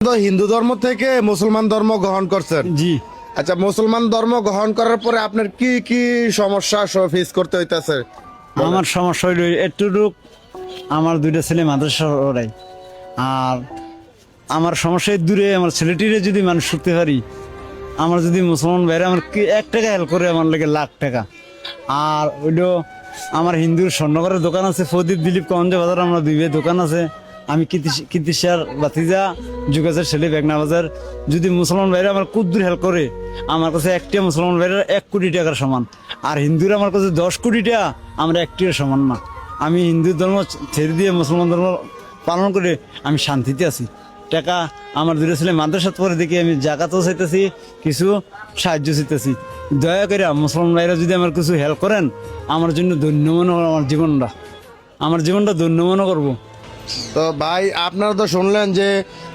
তো হিন্দু ধর্ম থেকে মুসলমান ধর্ম গ্রহণ করছেন। জি। আচ্ছা, মুসলমান ধর্ম গ্রহণ করার পরে আপনার কি কি সমস্যা ফেস করতে হইতাছে? আমার সমস্যা হইল এতটুক, আমার দুইটা ছেলে মাদ্রাসা পড়ায়, আর আমার সমস্যা দূরে আমার ছেলেটিরে যদি মানুষ করতে পারি, আমার যদি মুসলমান ভাইরা আমার কি 1 টাকা হেল্প করে আমার লাগে লাখ টাকা। আর ওইলো আমার হিন্দুর স্বর্ণকারের দোকান আছে, প্রদীপ দিলীপ কঞ্জ বাজার, আমরা 2 ভাই দোকান আছে। আমি কৃতিশার বাতিজা যুগাচার ছেলে বেগনা বাজার। যদি মুসলমান ভাইরা আমার কুদ্দুর হেল্প করে, আমার কাছে একটা মুসলমান ভাইরা 1 কোটি টাকার সমান। আর হিন্দুরা আমার কাছে 10 কোটি টাকা, আমরা একটির সমান না। আমি হিন্দু ধর্ম ছেড়ে দিয়ে মুসলমান ধর্ম পালন করে আমি শান্তিতে আছি। টাকা আমার 2 ছেলে মাদ্রাসাত পরে দেখি আমি জাকাতও চাইতেছি, কিছু সাহায্য চাইতেছি। দয়া করে মুসলমান ভাইরা যদি আমার কিছু হেল্প করেন, আমার জন্য ধন্য মনে হবে। আমার জীবনটা ধন্য মনে করবো। তো ভাই, আপনারা তো শুনলেন যে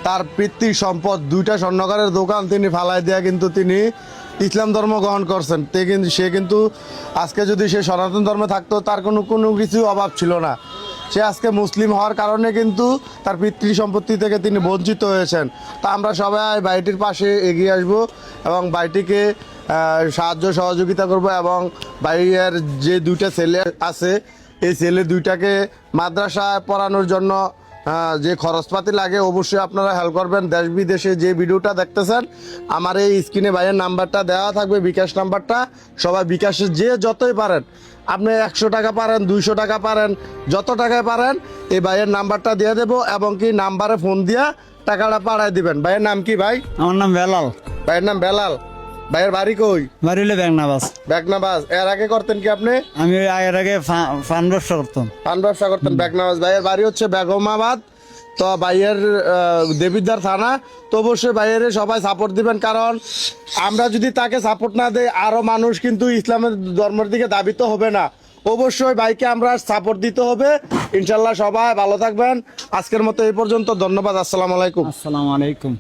তার পিতৃ সম্পদ 2টা স্বর্ণকারের দোকান তিনি ফালাই দেয়া কিন্তু তিনি ইসলাম ধর্ম গ্রহণ করছেন। সে কিন্তু আজকে যদি সে সনাতন ধর্মে থাকতো, তার কোনো কিছু অভাব ছিল না। সে আজকে মুসলিম হওয়ার কারণে কিন্তু তার পিতৃ সম্পত্তি থেকে তিনি বঞ্চিত হয়েছেন। তা আমরা সবাই ভাইটির পাশে এগিয়ে আসব এবং ভাইটিকে সাহায্য সহযোগিতা করব, এবং ভাইয়ের যে 2টা ছেলে আছে, এই ছেলে 2টাকে মাদ্রাসায় পড়ানোর জন্য যে খরচপাতি লাগে অবশ্যই আপনারা হেল্প করবেন। দেশ বিদেশে যে ভিডিওটা দেখতেছেন, আমার এই স্ক্রিনে ভাইয়ের নাম্বারটা দেওয়া থাকবে, বিকাশ নাম্বারটা। সবাই বিকাশে যে যতই পারেন, আপনি 100 টাকা পারেন, 200 টাকা পারেন, যত টাকায় পারেন এই ভাইয়ের নাম্বারটা দিয়ে দেবো, এবং কি নাম্বারে ফোন দিয়া টাকাটা পাঠায় দিবেন। ভাইয়ের নাম কি ভাই? আমার নাম বেলাল। ভাইয়ের নাম বেলাল। ভাইয়ের বাড়ি কই? বাড়ি হলে বেগনাবাস। বেগনাবাস। এর আগে করতেন কি আপনি? আমি এর আগে পান ব্যবসা করতাম। পান ব্যবসা করতেন বেগনাবাস। ভাইয়ের বাড়ি হচ্ছে বেগমাবাদ। তো ভাইয়ের দেবিদ্বার থানা। তো অবশ্যই ভাইয়ের সবাই সাপোর্ট দিবেন, কারণ আমরা যদি তাকে সাপোর্ট না দেই, আরো মানুষ কিন্তু ইসলামের ধর্মের দিকে ধাবিত হবে না। অবশ্যই ভাইকে আমরা সাপোর্ট দিতে হবে। ইনশাল্লাহ সবাই ভালো থাকবেন। আজকের মতো এই পর্যন্ত। ধন্যবাদ। আসসালামু আলাইকুম। আসসালামু আলাইকুম।